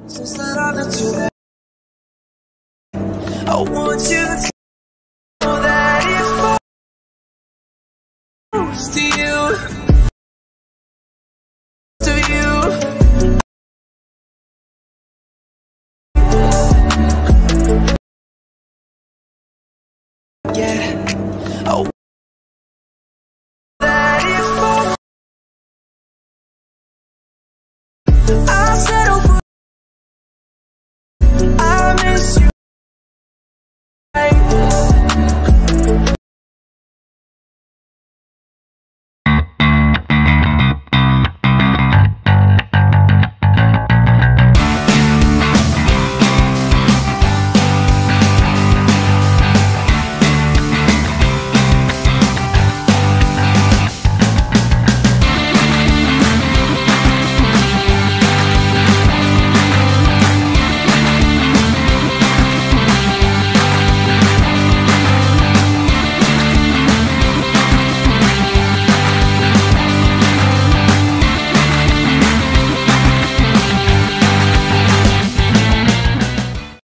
Since that I met you, I want you to know that if I close to you, yeah, I want that if I